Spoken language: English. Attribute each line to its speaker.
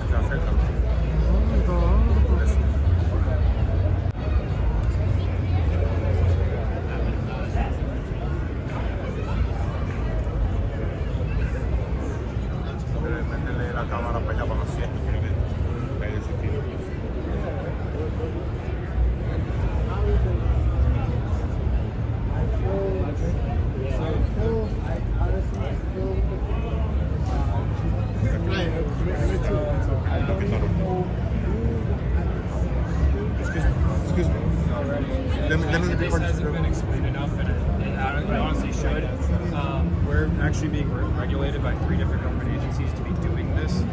Speaker 1: se acercan. Métele la cámara para allá para los 100, creo que ahí ese tiro. Excuse me. Let me
Speaker 2: This hasn't been explained enough, and it honestly should. We're actually being regulated by 3 different government agencies to be doing this.